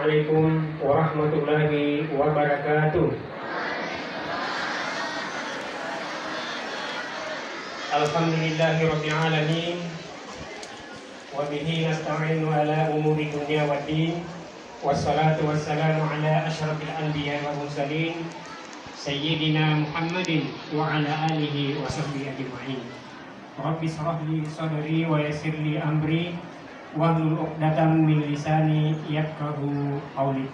Assalamualaikum warahmatullahi wabarakatuh. Alhamdulillahirabbil alamin. Wa bihi nasta'inu ala umuri dunya waddin. Wassalatu wassalamu ala asyrafil anbiya'i wal mursalin sayyidina Muhammadin wa ala alihi wa sahbihi ajma'in. Rabbi shrah li sadri wa yassir li amri wahlul 'uqdatam min lisani yafqahu qawli.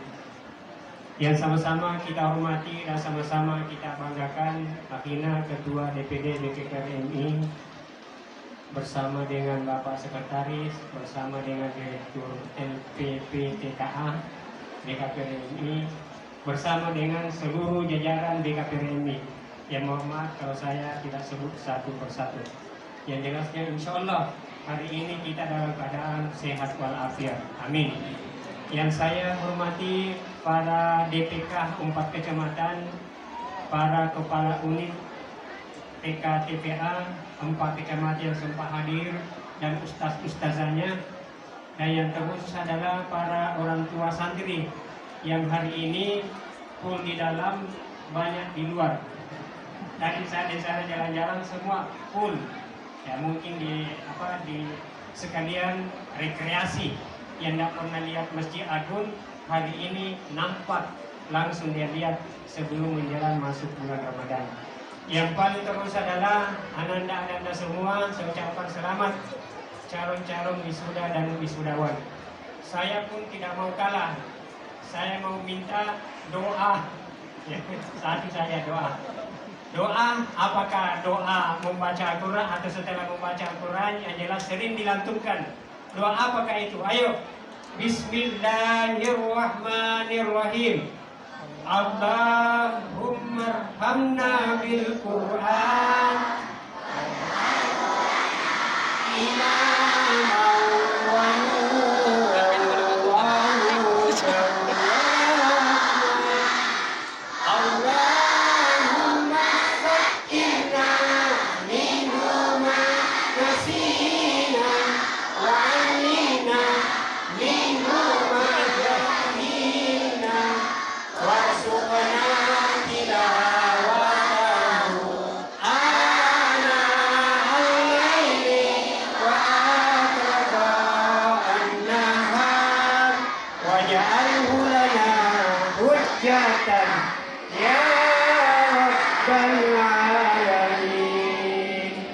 Yang sama-sama kita hormati dan sama-sama kita banggakan akhirnya Ketua DPD DPR RI bersama dengan Bapak Sekretaris, bersama dengan Direktur LPPTKA DKPR RI, bersama dengan seluruh jajaran DKPR RI. Yang mohon maaf kalau saya tidak sebut satu persatu. Yang jelasnya insya Allah hari ini kita dalam keadaan sehat walafiat. Amin. Yang saya hormati para DPK 4 kecamatan, para kepala unit TK TPA 4 kecamatan yang sempat hadir, dan ustaz-ustazanya, dan yang terkhusus adalah para orang tua santri yang hari ini full di dalam, banyak di luar. Tadi saya di sana jalan-jalan semua full. Ya mungkin di sekalian rekreasi yang tidak pernah lihat Masjid Agung hari ini nampak langsung dia lihat sebelum menjelang masuk bulan Ramadan. Yang paling terus adalah ananda-ananda semua, saya ucapkan selamat calon-calon wisuda dan wisudawan. Saya pun tidak mau kalah. Saya mau minta doa. Satu saja doa. Doa, apakah doa membaca Al-Quran atau setelah membaca Al-Quran yang jelas sering dilantunkan. Doa apakah itu? Ayo. Bismillahirrahmanirrahim. Allahumma arhamna bil Quran.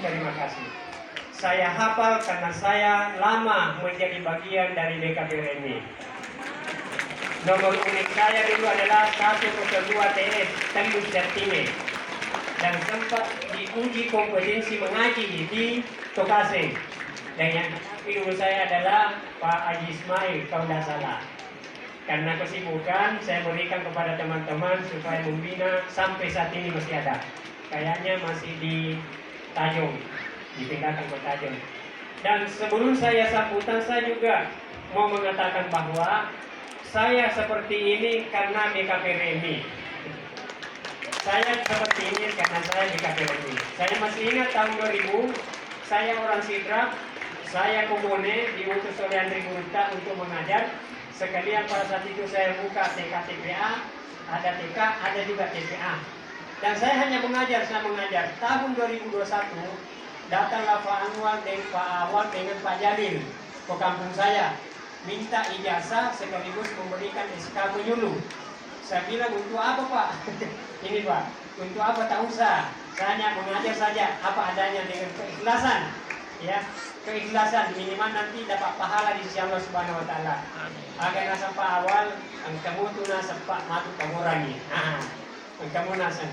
Terima kasih. Saya hafal karena saya lama menjadi bagian dari DKPR ini. Nomor unik saya dulu adalah 102 TS Tembus Jatime, dan sempat diuji kompetensi mengaji di Tokase. Dan yang dulu saya adalah Pak Haji Ismail, kalau tidak salah. Karena kesibukan saya berikan kepada teman-teman supaya membina, sampai saat ini masih ada. Kayaknya masih di Tajong, dipindahkan ke Tajong. Dan sebelum saya sambutan, saya juga mau mengatakan bahwa saya seperti ini karena DKPR RI. Saya seperti ini karena saya DKPR RI. Saya masih ingat tahun 2000, saya orang Sidrap, saya komune diutus oleh Andri Gurita untuk mengajar. Sekalian pada saat itu saya buka TK TPA, ada TK, ada juga TPA. Dan saya hanya mengajar. Tahun 2021 datanglah Pak Anwar dan Pak Awal dengan Pak Jalil ke kampung saya, minta ijazah sekaligus memberikan SK menyuluh. Saya bilang, untuk apa Pak? Ini Pak, untuk apa tak usah. Saya hanya mengajar saja apa adanya dengan keikhlasan. Ya, keikhlasan minimal nanti dapat pahala di sisi Allah Subhanahu wa taala. Agar sampai awal kamu tuna sempat matu pengurangi. Kamu nasan.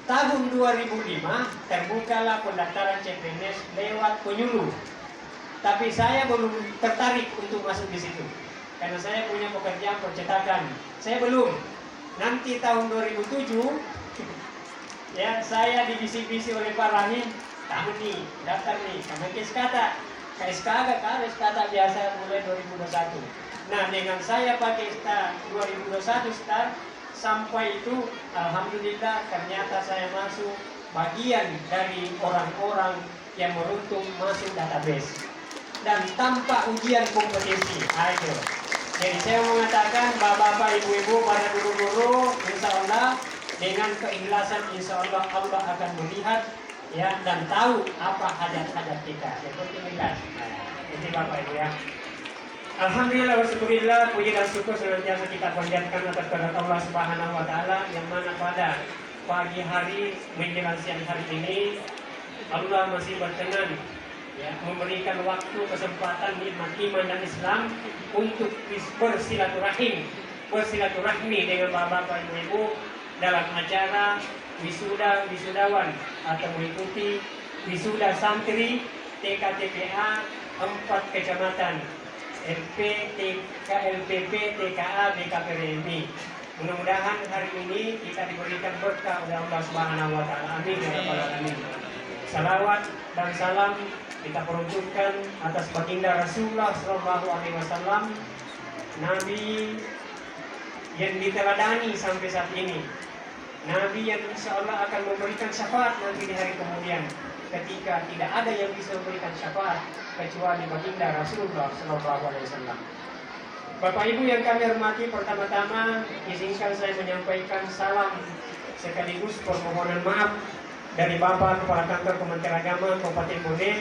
Tahun 2005 terbukalah pendaftaran CPNS lewat penyuluh. Tapi saya belum tertarik untuk masuk di situ. Karena saya punya pekerjaan percetakan. Saya belum. Nanti tahun 2007 ya saya dibisi-bisi oleh Pak Rahim. Kamu nih, daftar nih, sama KSK biasa mulai 2021. Nah, dengan saya pakai start 2021 start sampai itu, alhamdulillah ternyata saya masuk bagian dari orang-orang yang beruntung masuk database dan tanpa ujian kompetensi. Ayo, Jadi saya mengatakan bapak-bapak, ibu-ibu, para guru-guru, insya Allah dengan keikhlasan insya Allah Allah akan melihat ya dan tahu apa hajat-hajat kita. Yang penting ikhlas. Ini bapak ibu ya. Alhamdulillah wasyukurillah, puji dan syukur senantiasa kita panjatkan atas kehadirat Allah Subhanahu wa taala yang mana pada pagi hari menjelang siang hari ini Allah masih berkenan ya, memberikan waktu kesempatan nikmat iman dan Islam untuk bersilaturahmi dengan bapak-bapak ibu-ibu dalam acara wisudawan atau mengikuti wisuda santri TKTPA 4 kecamatan LP, LPP, TKA, BKPRMI. Mudah-mudahan hari ini kita diberikan berkah oleh Allah Subhanahu wa taala. Amin ya rabbal alamin. Salawat dan salam kita peruntukkan atas baginda Rasulullah sallallahu alaihi wasallam, nabi yang diteladani sampai saat ini. Nabi yang insya Allah akan memberikan syafaat nanti di hari kemudian, ketika tidak ada yang bisa memberikan syafaat kecuali baginda Rasulullah sallallahu alaihi wasallam. Bapak Ibu yang kami hormati, pertama-tama izinkan saya menyampaikan salam sekaligus permohonan maaf dari Bapak Kepala Kantor Kementerian Agama Kabupaten Bone.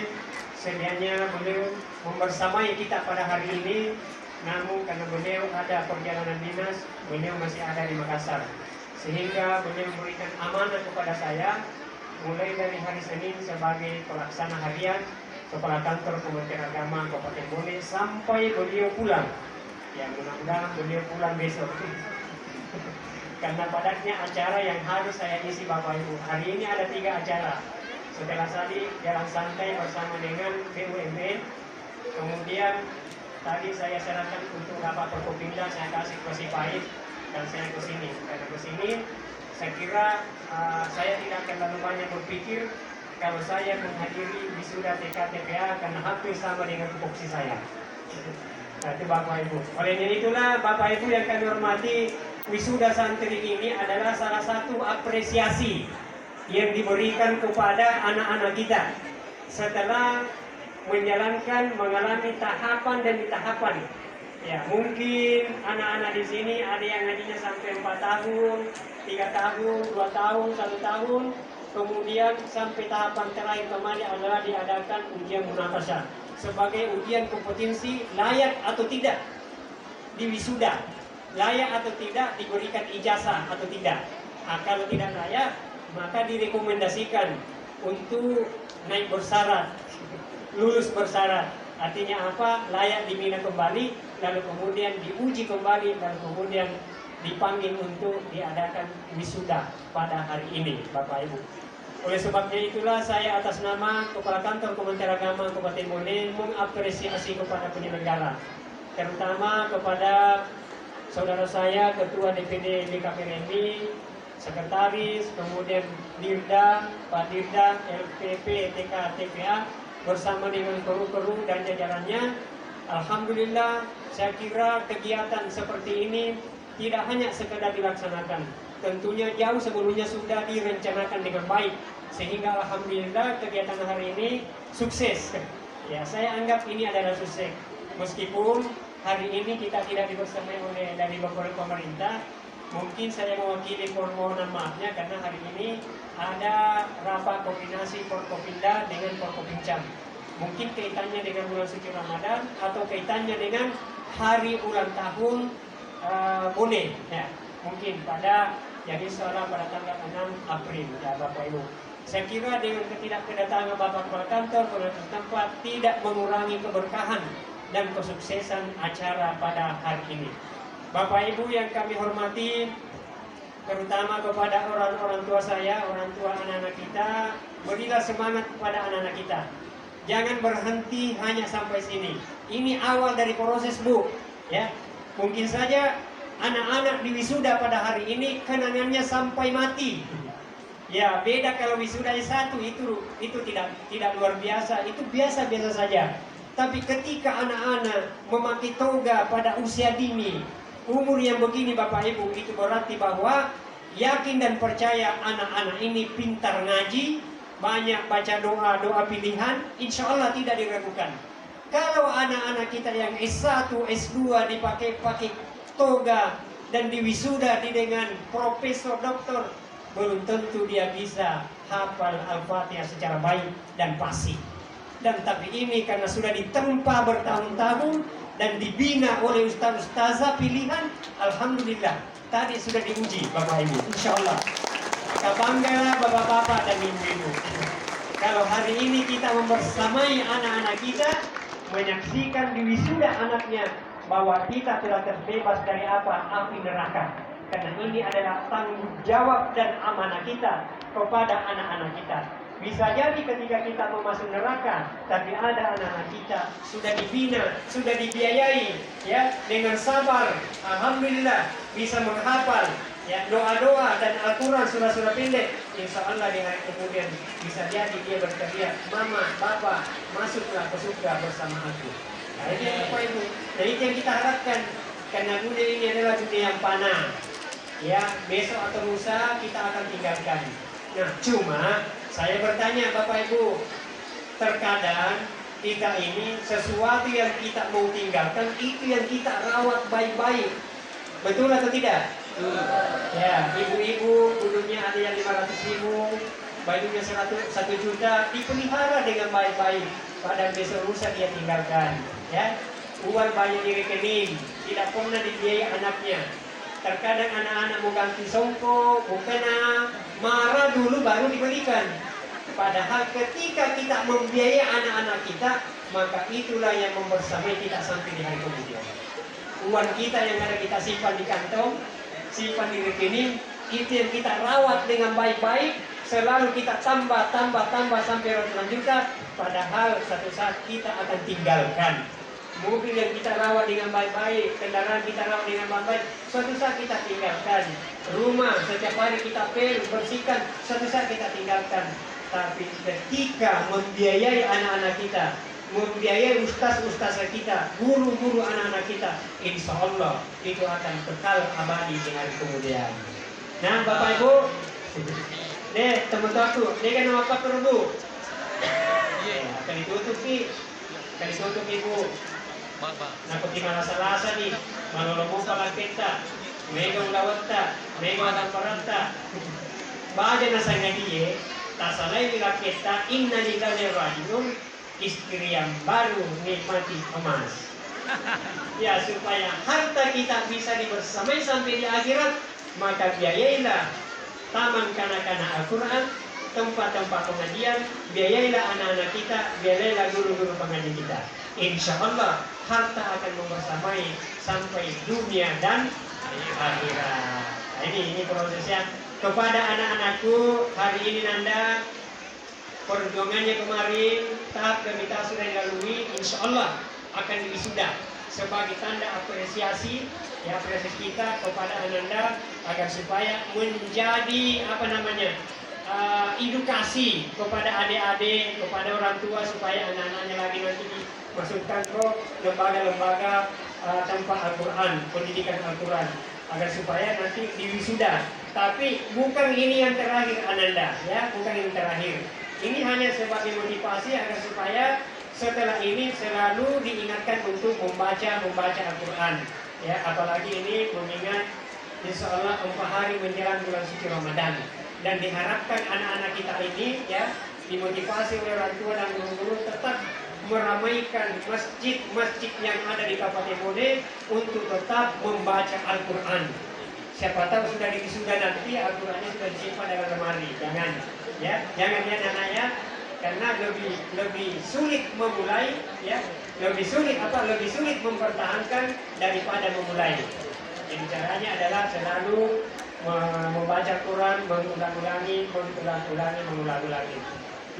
Sedianya beliau membersamai kita pada hari ini, namun karena beliau ada perjalanan dinas, beliau masih ada di Makassar, sehingga beliau memberikan amanah kepada saya mulai dari hari Senin sebagai pelaksana harian Kepala Kantor Kementerian Agama Kabupaten Bone sampai beliau pulang. Ya, mudah-mudahan beliau pulang besok. Karena padatnya acara yang harus saya isi Bapak Ibu. Hari ini ada 3 acara. Setelah tadi jalan santai bersama dengan BUMN. Kemudian tadi saya serahkan untuk Bapak Forkopimda, saya kasih ke Sipahit dan saya ke sini. Karena ke sini saya kira saya tidak akan terlalu banyak berpikir kalau saya menghadiri wisuda TKTPA karena hampir sama dengan tupoksi saya. Nah, itu Bapak Ibu. Oleh itulah Bapak Ibu yang kami hormati, wisuda santri ini adalah salah satu apresiasi yang diberikan kepada anak-anak kita setelah mengalami tahapan demi tahapan. Ya, mungkin anak-anak di sini ada yang ngajinya sampai 4 tahun, 3 tahun, 2 tahun, 1 tahun. Kemudian sampai tahapan terakhir kemarin adalah diadakan ujian munakasah sebagai ujian kompetensi layak atau tidak di wisuda, layak atau tidak diberikan ijazah atau tidak. Nah, kalau tidak layak maka direkomendasikan untuk naik bersyarat, lulus bersyarat. Artinya apa? Layak dibina kembali, lalu kemudian diuji kembali, lalu kemudian dipanggil untuk diadakan wisuda pada hari ini, Bapak Ibu. Oleh sebabnya itulah saya atas nama Kepala Kantor Kementerian Agama Kabupaten Bone mengapresiasi kepada penyelenggara, terutama kepada saudara saya Ketua DPD BKPRMI, Sekretaris, kemudian Dirda, Pak Dirda, LPP, TK, TPA, bersama dengan kru-kru dan jajarannya. Alhamdulillah, saya kira kegiatan seperti ini tidak hanya sekedar dilaksanakan, tentunya jauh sebelumnya sudah direncanakan dengan baik, sehingga alhamdulillah kegiatan hari ini sukses. Ya, saya anggap ini adalah sukses, meskipun hari ini kita tidak dibersamai oleh dari beberapa pemerintah. Mungkin saya mewakili permohonan maafnya karena hari ini ada rapat koordinasi Forkopimda dengan Forkopimcam. Mungkin kaitannya dengan bulan suci Ramadan atau kaitannya dengan hari ulang tahun Bone, ya, mungkin pada jadi soalnya pada tanggal 6 April, ya Bapak Ibu. Saya kira dengan ketidakkedatangan Bapak Kepala Kantor pemerintah tempat tidak mengurangi keberkahan dan kesuksesan acara pada hari ini. Bapak Ibu yang kami hormati, terutama kepada orang-orang tua saya, orang tua anak-anak kita, berilah semangat kepada anak-anak kita. Jangan berhenti hanya sampai sini. Ini awal dari proses, Bu, ya. Mungkin saja anak-anak di wisuda pada hari ini kenangannya sampai mati. Ya, beda kalau wisudanya 1 itu tidak luar biasa, itu biasa-biasa saja. Tapi ketika anak-anak memakai toga pada usia dini, umur yang begini Bapak Ibu, itu berarti bahwa yakin dan percaya anak-anak ini pintar ngaji, banyak baca doa-doa pilihan, insya Allah tidak diragukan. Kalau anak-anak kita yang S1, S2 dipakai toga dan diwisuda dengan profesor doktor, belum tentu dia bisa hafal Al-Fatihah secara baik dan fasih. Dan tapi ini karena sudah ditempa bertahun-tahun dan dibina oleh ustaz-ustazah pilihan, alhamdulillah tadi sudah diuji Bapak Ibu, insya Allah. Banggalah Bapak-Bapak dan Ibu-Ibu. Kalau hari ini kita membersamai anak-anak kita, menyaksikan di wisuda anaknya bahwa kita telah terbebas dari apa? Api neraka. Karena ini adalah tanggung jawab dan amanah kita kepada anak-anak kita. Bisa jadi ketika kita mau masuk neraka, tapi ada anak-anak kita sudah dibina, sudah dibiayai, ya, dengan sabar. Alhamdulillah bisa menghafal, ya, doa-doa dan Al-Quran, surah-surah pendek. Insya Allah di hari kemudian bisa jadi dia berteriak, Mama, Papa, masuklah ke surga bersama aku. Nah, ini yang Bapak Ibu. Dan itu yang kita harapkan, karena dunia ini adalah dunia yang panah. Ya, besok atau lusa kita akan tinggalkan. Nah, cuma saya bertanya Bapak Ibu, terkadang kita ini sesuatu yang kita mau tinggalkan itu yang kita rawat baik-baik. Betul atau tidak? Ya, ibu-ibu dulunya ada yang 500.000, bajunya 1 juta, dipelihara dengan baik-baik. Padahal besok lusa dia tinggalkan. Ya, uang banyak di rekening, tidak pernah dibiayai anaknya. Terkadang anak-anak mau ganti songkok, mukena, marah dulu baru diberikan. Padahal ketika kita membiayai anak-anak kita, maka itulah yang membersamai kita sampai di hari kemudian. Uang kita yang ada kita simpan di kantong, simpan di rekening, itu yang kita rawat dengan baik-baik, selalu kita tambah sampai ratusan juta, padahal satu saat kita akan tinggalkan. Mobil yang kita rawat dengan baik-baik, kendaraan kita rawat dengan baik-baik, suatu saat kita tinggalkan. Rumah setiap hari kita bersihkan, suatu saat kita tinggalkan. Tapi ketika membiayai anak-anak kita, membiayai ustaz-ustazah kita, guru-guru anak-anak kita, insya Allah itu akan kekal abadi di hari kemudian. Nah Bapak Ibu, teman-teman aku, kan nama apa perlu? Akan ditutup Ibu. Nakuti malasa-lasa nih, manolomo palang kita, megang lawata, megang tamparata. Baga na sa ngadiye, tasalay nila kita, inna nila nerajiun, istri yang baru nikmati emas. Ya, supaya harta kita bisa dibersamai sampai di akhirat, maka biayailah taman kanak-kanak Al-Quran, tempat-tempat pengajian, biayailah anak-anak kita, biayailah guru-guru pengajian kita. Insya Allah harta akan membersamai sampai dunia dan akhirat. Nah, ini prosesnya. Kepada anak-anakku hari ini Nanda, perjuangannya kemarin tahap demi tahap sudah dilalui, insya Allah akan wisuda sebagai tanda apresiasi, ya, apresiasi kita kepada Ananda agar supaya menjadi edukasi kepada adik-adik, kepada orang tua, supaya anak-anaknya lagi nanti dimasukkan ke lembaga-lembaga tanpa Al-Quran, pendidikan Al-Quran, agar supaya nanti diwisuda. Tapi bukan ini yang terakhir Ananda, ya, bukan yang terakhir. Ini hanya sebagai motivasi agar supaya setelah ini selalu diingatkan untuk membaca Al-Quran, ya, apalagi ini mengingat insya Allah 4 hari menjelang bulan suci Ramadan. Dan diharapkan anak-anak kita ini, ya, dimotivasi oleh orang tua dan guru-guru tetap meramaikan masjid-masjid yang ada di Kabupaten Bone untuk tetap membaca Al-Quran. Siapa tahu sudah diwisuda nanti Al-Qurannya sudah disimpan dalam lemari. Jangan anaknya, karena lebih sulit memulai, ya, lebih sulit mempertahankan daripada memulai. Jadi caranya adalah selalu membaca Quran, mengulang-ulangi.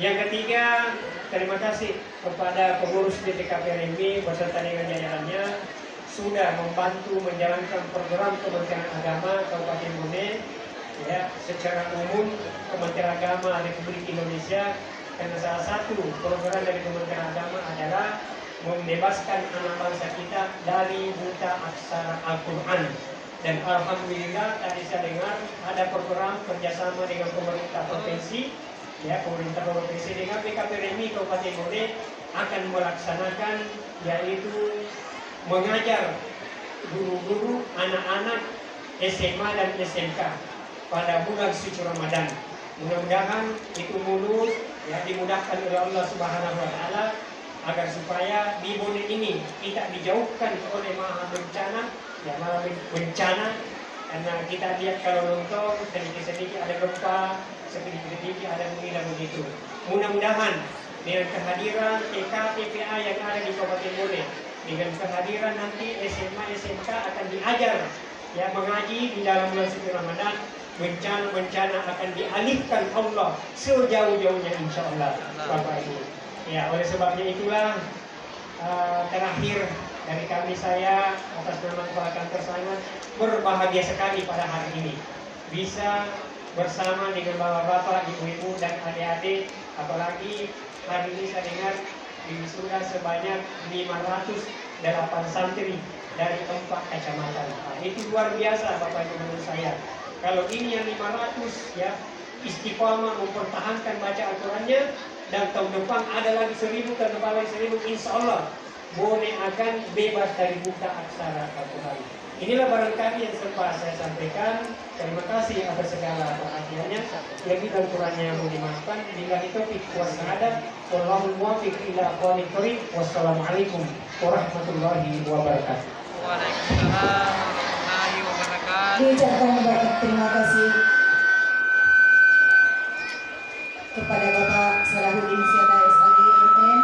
Yang ketiga, terima kasih kepada pengurus DPKP RMI beserta dengan jajarannya sudah membantu menjalankan program Kementerian Agama Kabupaten Bone, ya, secara umum Kementerian Agama Republik Indonesia, karena salah satu program dari Kementerian Agama adalah membebaskan anak bangsa kita dari buta aksara Al-Quran. Dan alhamdulillah tadi saya dengar ada program kerjasama dengan pemerintah provinsi, ya, pemerintah provinsi dengan BKP RMI Kabupaten Bone akan melaksanakan, yaitu mengajar guru-guru anak-anak SMA dan SMK pada bulan suci Ramadan. Mudah-mudahan itu mulus, ya, dimudahkan oleh Allah Subhanahu wa Ta'ala, agar supaya di Bone ini kita dijauhkan oleh maha bencana, ya, maha bencana. Karena kita lihat kalau nonton sedikit-sedikit ada gempa, sedikit-sedikit ada begini dan begitu. Mudah-mudahan dengan kehadiran TK TPA yang ada di Kabupaten Bone, dengan kehadiran nanti SMA SMK akan diajar, ya, mengaji di dalam bulan suci Ramadan, bencana-bencana akan dialihkan Allah sejauh-jauhnya insya Allah, Bapak Ibu. Ya, oleh sebabnya itulah terakhir dari kami, saya atas nama Kepala Kantor sangat berbahagia sekali pada hari ini bisa bersama dengan bapak-bapak, ibu-ibu dan adik-adik. Apalagi hari ini saya dengar sudah sebanyak 508 santri dari 4 kecamatan. Nah, itu luar biasa Bapak Ibu menurut saya. Kalau ini yang 500, ya, istiqomah mempertahankan baca Al-Qurannya, dan tahun depan ada lagi 1000, tahun depan lagi 1000, insya Allah Bone akan bebas dari buta aksara Al-Quran. Inilah barangkali yang sempat saya sampaikan. Terima kasih atas segala perhatiannya. Lebih dan kurangnya mohon dimaafkan. Billahi taufiq was sa'adah. Wallahul muwaffiq ila aqwamit thoriq. Wassalamualaikum warahmatullahi wabarakatuh. Waalaikumsalam warahmatullahi wabarakatuh. Diucapkan banyak terima kasih kepada Bapak Salahuddin Syeda SAG MM.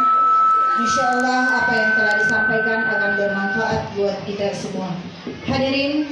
Insya Allah apa yang telah disampaikan akan bermanfaat buat kita semua. Hadirin